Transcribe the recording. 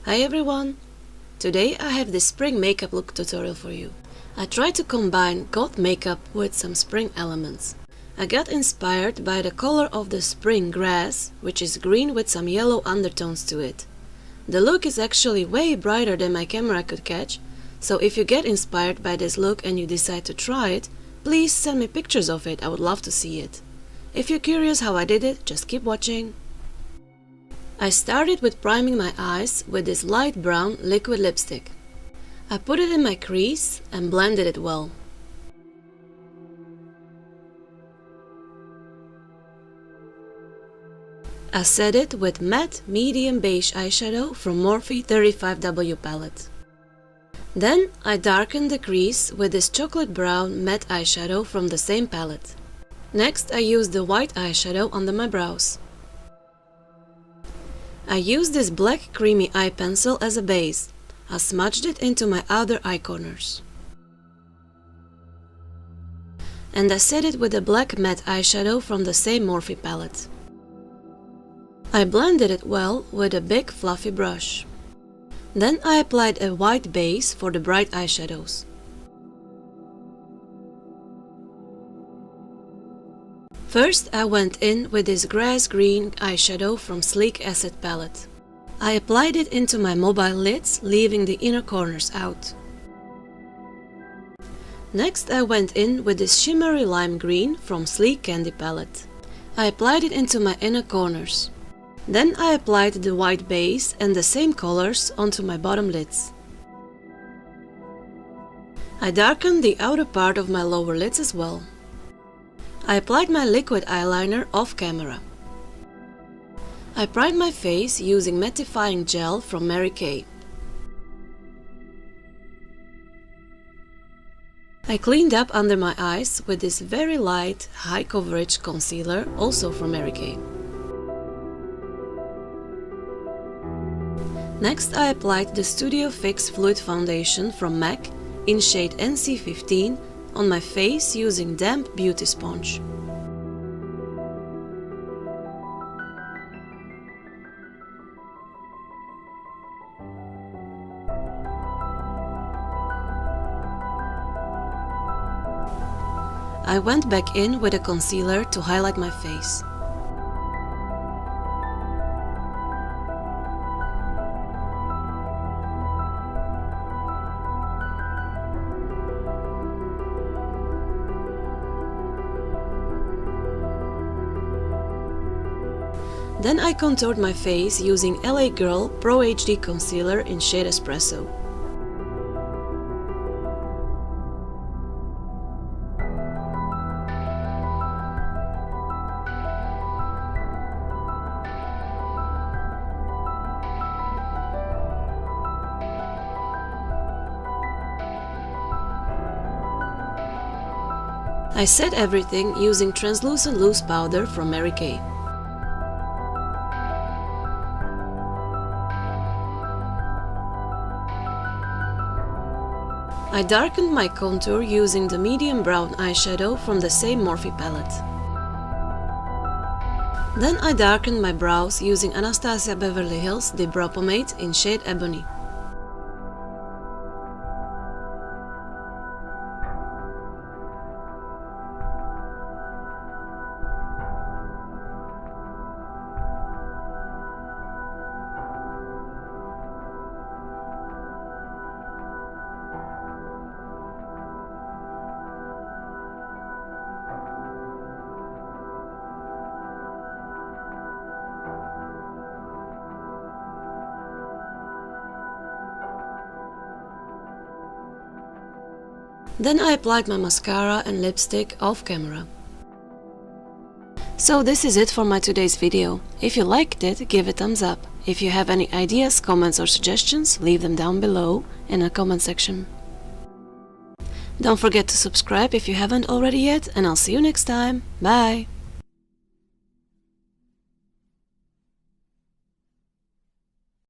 Hi everyone! Today I have this spring makeup look tutorial for you. I tried to combine goth makeup with some spring elements. I got inspired by the color of the spring grass, which is green with some yellow undertones to it. The look is actually way brighter than my camera could catch, so if you get inspired by this look and you decide to try it, please send me pictures of it, I would love to see it. If you're curious how I did it, just keep watching. I started with priming my eyes with this light brown liquid lipstick. I put it in my crease and blended it well. I set it with matte medium beige eyeshadow from Morphe 35W palette. Then I darkened the crease with this chocolate brown matte eyeshadow from the same palette. Next I used the white eyeshadow under my brows. I used this black creamy eye pencil as a base. I smudged it into my outer eye corners. And I set it with a black matte eyeshadow from the same Morphe palette. I blended it well with a big fluffy brush. Then I applied a white base for the bright eyeshadows. First I went in with this grass green eyeshadow from Sleek Acid palette. I applied it into my mobile lids, leaving the inner corners out. Next I went in with this shimmery lime green from Sleek Candy palette. I applied it into my inner corners. Then I applied the white base and the same colors onto my bottom lids. I darkened the outer part of my lower lids as well. I applied my liquid eyeliner off camera. I primed my face using mattifying gel from Mary Kay. I cleaned up under my eyes with this very light, high coverage concealer, also from Mary Kay. Next I applied the Studio Fix Fluid Foundation from MAC in shade NC15 on my face using damp beauty sponge. I went back in with a concealer to highlight my face. Then I contoured my face using LA Girl Pro HD Concealer in shade Espresso. I set everything using translucent loose powder from Mary Kay. I darkened my contour using the medium brown eyeshadow from the same Morphe palette. Then I darkened my brows using Anastasia Beverly Hills Deep Brow Pomade in shade Ebony. Then I applied my mascara and lipstick off camera. So this is it for my today's video. If you liked it, give a thumbs up. If you have any ideas, comments or suggestions, leave them down below in the comment section. Don't forget to subscribe if you haven't already yet, and I'll see you next time. Bye!